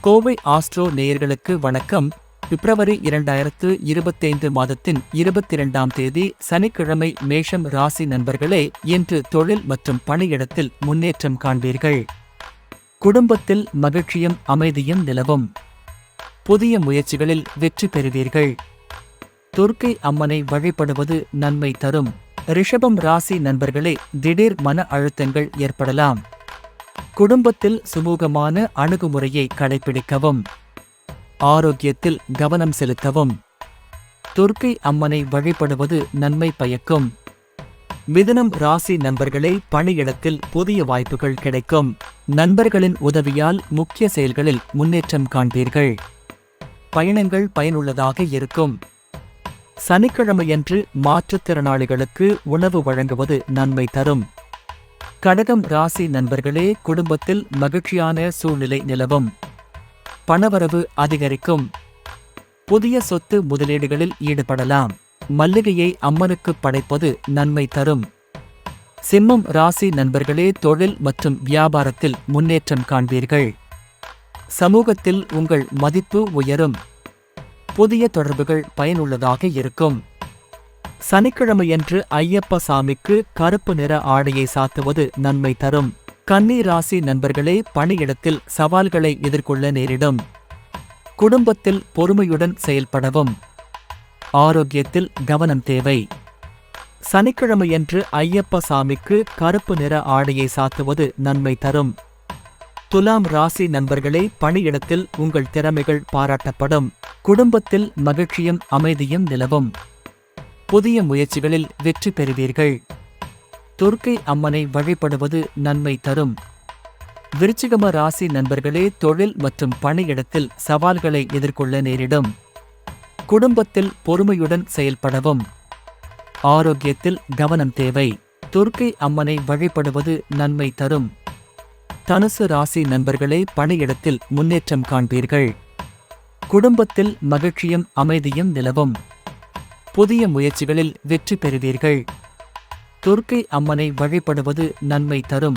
Kovai astro நேயர்களுக்கு வணக்கம். பிப்ரவரி 2025 மாதத்தின் 22ஆம் தேதி சனிக்கிழமை. மேஷம் ராசி நண்பர்களே, இன்று தொழில் மற்றும் பணியிடத்தில் முன்னேற்றம் காண்பீர்கள். குடும்பத்தில் மகிழ்ச்சியும் அமைதியும் நிலவும். புதிய முயற்சிகளில் வெற்றி பெறுவீர்கள். துர்க்கை அம்மனை வழிபடுவது நன்மை தரும். ரிஷபம் ராசி நண்பர்களே, திடீர் மன அழுத்தங்கள் ஏற்படலாம். குடும்பத்தில் சுமூகமான அணுகுமுறையை கடைபிடிக்கவும். ஆரோக்கியத்தில் கவனம் செலுத்தவும். துர்க்கை அம்மனை வழிபடுவது நன்மை பயக்கும். மிதுனம் ராசி நண்பர்களே, பணியிடத்தில் புதிய வாய்ப்புகள் கிடைக்கும். நண்பர்களின் உதவியால் முக்கிய செயல்களில் முன்னேற்றம் காண்பீர்கள். பயணங்கள் பயனுள்ளதாக இருக்கும். சனிக்கிழமையன்று மாற்றுத்திறனாளிகளுக்கு உணவு வழங்குவது நன்மை தரும். கடகம் ராசி நண்பர்களே, குடும்பத்தில் மகிழ்ச்சியான சூழ்நிலை நிலவும். பணவரவு அதிகரிக்கும். புதிய சொத்து முதலீடுகளில் ஈடுபடலாம். மல்லிகையை அம்மனுக்கு படைப்பது நன்மை தரும். சிம்மம் ராசி நண்பர்களே, தொழில் மற்றும் வியாபாரத்தில் முன்னேற்றம் காண்பீர்கள். சமூகத்தில் உங்கள் மதிப்பு உயரும். புதிய தொடர்புகள் பயனுள்ளதாக இருக்கும். சனிக்கிழமையன்று ஐயப்ப சாமிக்கு கருப்பு நிற ஆடையை சாத்துவது நன்மை தரும். கன்னி ராசி நண்பர்களே, பணியிடத்தில் சவால்களை எதிர்கொள்ள நேரிடும். குடும்பத்தில் பொறுமையுடன் செயல்படவும். ஆரோக்கியத்தில் கவனம் தேவை. சனிக்கிழமையன்று ஐயப்ப சாமிக்கு கருப்பு நிற ஆடையை சாத்துவது நன்மை தரும். துலாம் ராசி நண்பர்களே, பணியிடத்தில் உங்கள் திறமைகள் பாராட்டப்படும். குடும்பத்தில் மகிழ்ச்சியும் அமைதியும் நிலவும். புதிய முயற்சிகளில் வெற்றி பெறுவீர்கள். துர்க்கை அம்மனை வழிபடுவது நன்மை தரும். விருச்சிகம ராசி நண்பர்களே, தொழில் மற்றும் பணியிடத்தில் சவால்களை எதிர்கொள்ள நேரிடும். குடும்பத்தில் பொறுமையுடன் செயல்படவும். ஆரோக்கியத்தில் கவனம் தேவை. துர்க்கை அம்மனை வழிபடுவது நன்மை தரும். தனுசு ராசி நண்பர்களே, பணியிடத்தில் முன்னேற்றம் காண்பீர்கள். குடும்பத்தில் மகிழ்ச்சியும் அமைதியும் நிலவும். புதிய முயற்சிகளில் வெற்றி பெறுவீர்கள். துர்க்கை அம்மனை வழிபடுவது நன்மை தரும்.